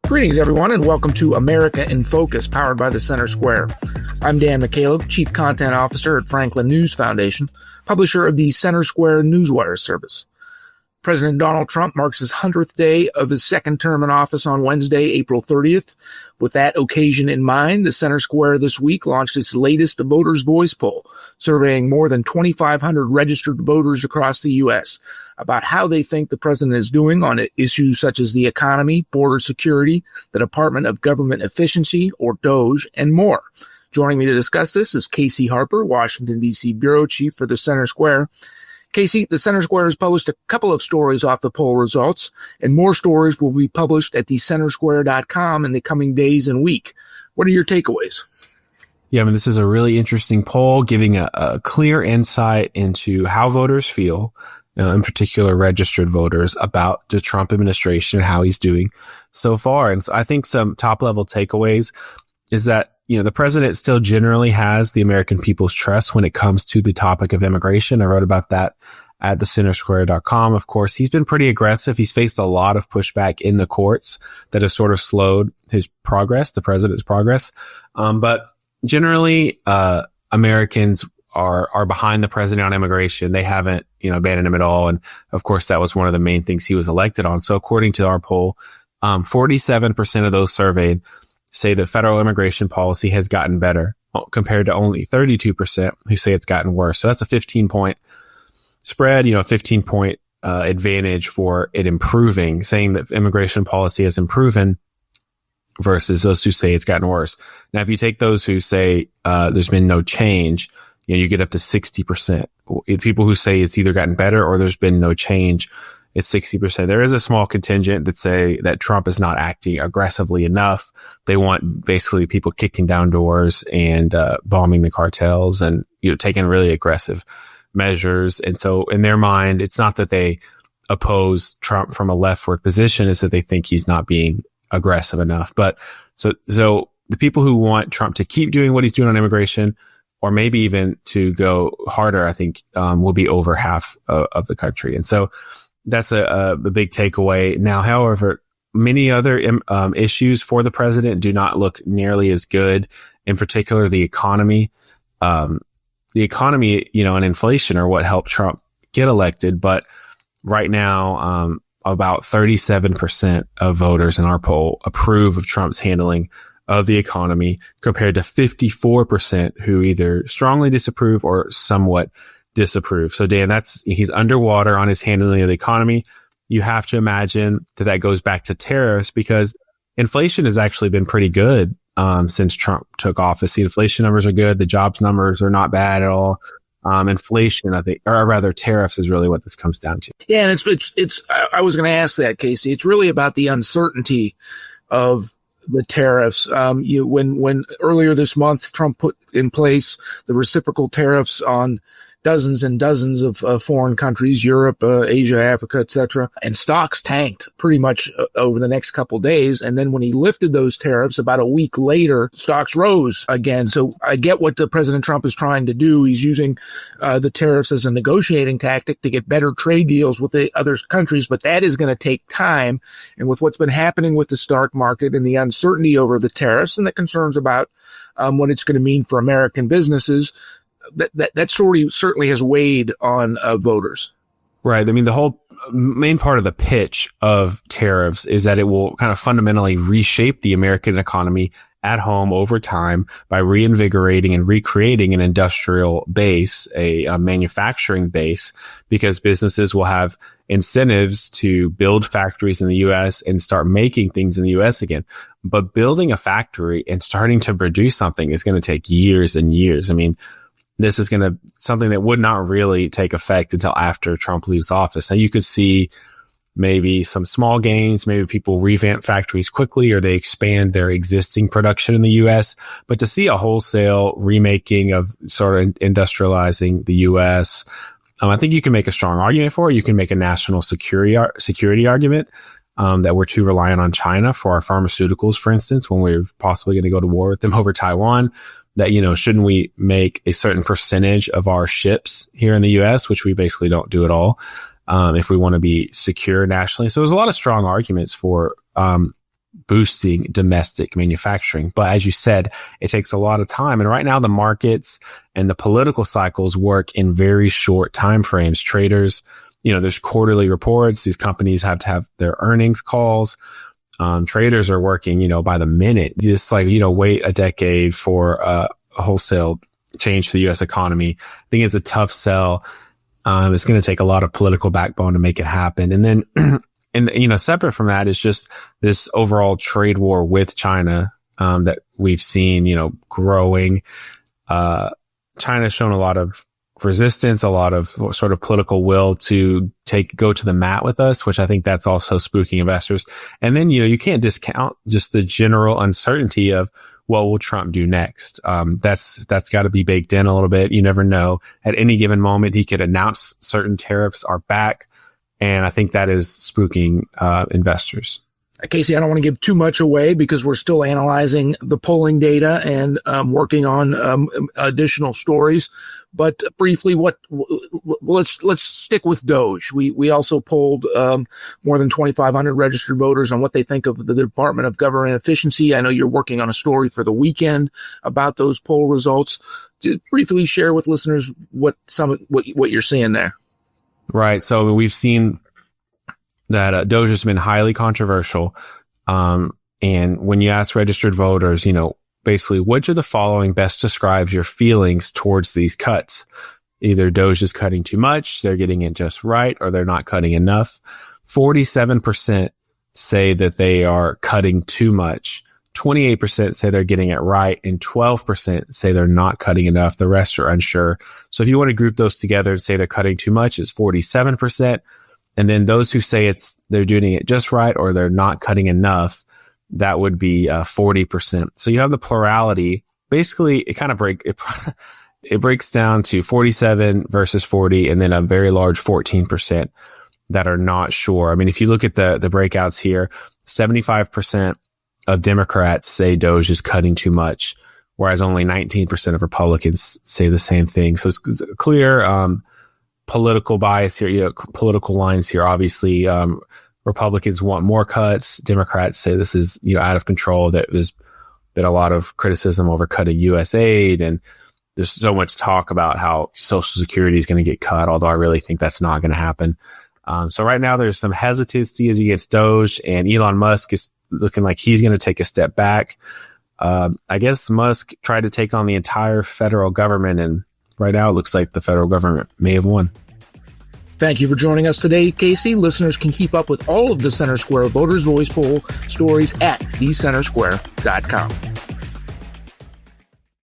Greetings, everyone, and welcome to America in Focus, powered by the Center Square. I'm Dan McCaleb, Chief Content Officer at Franklin News Foundation, publisher of the Center Square Newswire service. President Donald Trump marks his 100th day of his second term in office on Wednesday, April 30th. With that occasion in mind, the Center Square this week launched its latest Voters' Voice poll, surveying more than 2,500 registered voters across the U.S. about how they think the president is doing on issues such as the economy, border security, the Department of Government Efficiency, or DOGE, and more. Joining me to discuss this is Casey Harper, Washington, D.C. Bureau Chief for the Center Square. Casey, the Center Square has published a couple of stories off the poll results, and more stories will be published at thecentersquare.com in the coming days and week. What are your takeaways? Yeah, I mean, this is a really interesting poll, giving a clear insight into how voters feel, in particular registered voters, about the Trump administration and how he's doing so far. And so I think some top-level takeaways is that, the president still generally has the American people's trust when it comes to the topic of immigration. I wrote about that at thecentersquare.com. Of course, he's been pretty aggressive. He's faced a lot of pushback in the courts that have sort of slowed his progress, the president's progress. But generally, Americans are behind the president on immigration. They haven't, abandoned him at all. And of course, that was one of the main things he was elected on. So according to our poll, 47% of those surveyed say that federal immigration policy has gotten better, compared to only 32% who say it's gotten worse. So that's a 15-point spread, 15-point advantage for it improving, saying that immigration policy has improved versus those who say it's gotten worse. Now, if you take those who say there's been no change, you get up to 60%. People who say it's either gotten better or there's been no change, it's 60%. There is a small contingent that say that Trump is not acting aggressively enough. They want basically people kicking down doors and bombing the cartels and taking really aggressive measures. And so in their mind, it's not that they oppose Trump from a leftward position, it's that they think he's not being aggressive enough. But so the people who want Trump to keep doing what he's doing on immigration, or maybe even to go harder, I think will be over half of the country. And so that's a big takeaway. Now, however, many other issues for the president do not look nearly as good. In particular, the economy. The economy, and inflation are what helped Trump get elected. But right now, about 37% of voters in our poll approve of Trump's handling of the economy, compared to 54% who either strongly disapprove or somewhat disapprove. So Dan, he's underwater on his handling of the economy. You have to imagine that goes back to tariffs, because inflation has actually been pretty good since Trump took office. The inflation numbers are good. The jobs numbers are not bad at all. Inflation, I think, or rather tariffs, is really what this comes down to. Yeah, and it's. I was going to ask that, Casey. It's really about the uncertainty of the tariffs. When earlier this month Trump put in place the reciprocal tariffs on dozens and dozens of foreign countries, Europe, Asia, Africa, etc. And stocks tanked pretty much over the next couple of days. And then when he lifted those tariffs about a week later, stocks rose again. So I get what President Trump is trying to do. He's using the tariffs as a negotiating tactic to get better trade deals with the other countries, but that is going to take time. And with what's been happening with the stock market and the uncertainty over the tariffs and the concerns about what it's going to mean for American businesses, that certainly has weighed on voters. Right. I mean, the whole main part of the pitch of tariffs is that it will kind of fundamentally reshape the American economy at home over time by reinvigorating and recreating an industrial base, a manufacturing base, because businesses will have incentives to build factories in the U.S. and start making things in the U.S. again. But building a factory and starting to produce something is going to take years and years. I mean, this is something that would not really take effect until after Trump leaves office. Now, you could see maybe some small gains, maybe people revamp factories quickly or they expand their existing production in the U.S. But to see a wholesale remaking of sort of industrializing the U.S., I think you can make a strong argument for it. You can make a national security argument that we're too reliant on China for our pharmaceuticals, for instance, when we're possibly going to go to war with them over Taiwan. That, shouldn't we make a certain percentage of our ships here in the U.S., which we basically don't do at all, if we want to be secure nationally. So there's a lot of strong arguments for boosting domestic manufacturing. But as you said, it takes a lot of time. And right now the markets and the political cycles work in very short time frames. Traders, there's quarterly reports. These companies have to have their earnings calls. Traders are working, by the minute. Just wait a decade for a wholesale change to the U.S. economy. I think it's a tough sell. It's going to take a lot of political backbone to make it happen. And then, separate from that is just this overall trade war with China, that we've seen, growing. China's shown a lot of resistance, a lot of sort of political will to go to the mat with us, which I think that's also spooking investors. And then, you can't discount just the general uncertainty of what will Trump do next? That's got to be baked in a little bit. You never know. At any given moment, he could announce certain tariffs are back. And I think that is spooking investors. Casey, I don't want to give too much away because we're still analyzing the polling data and working on additional stories. But briefly, let's stick with Doge. We also polled more than 2,500 registered voters on what they think of the Department of Government Efficiency. I know you're working on a story for the weekend about those poll results. Just briefly share with listeners what you're seeing there. Right. So we've seen that Doge has been highly controversial. And when you ask registered voters, basically, which of the following best describes your feelings towards these cuts? Either Doge is cutting too much, they're getting it just right, or they're not cutting enough. 47% say that they are cutting too much. 28% say they're getting it right, and 12% say they're not cutting enough. The rest are unsure. So if you want to group those together and say they're cutting too much, it's 47%. And then those who say they're doing it just right or they're not cutting enough, that would be 40%. So you have the plurality. Basically, it breaks down to 47 versus 40, and then a very large 14% that are not sure. I mean, if you look at the breakouts here, 75% of Democrats say Doge is cutting too much, whereas only 19% of Republicans say the same thing. So it's clear political bias here, political lines here. Obviously, Republicans want more cuts. Democrats say this is, out of control. There's been a lot of criticism over cutting U.S. aid, and there's so much talk about how Social Security is going to get cut, although I really think that's not going to happen. So right now there's some hesitancy as against Doge, and Elon Musk is looking like he's going to take a step back. I guess Musk tried to take on the entire federal government, and right now it looks like the federal government may have won. Thank you for joining us today, Casey. Listeners can keep up with all of the Center Square Voters Voice Poll stories at thecentersquare.com.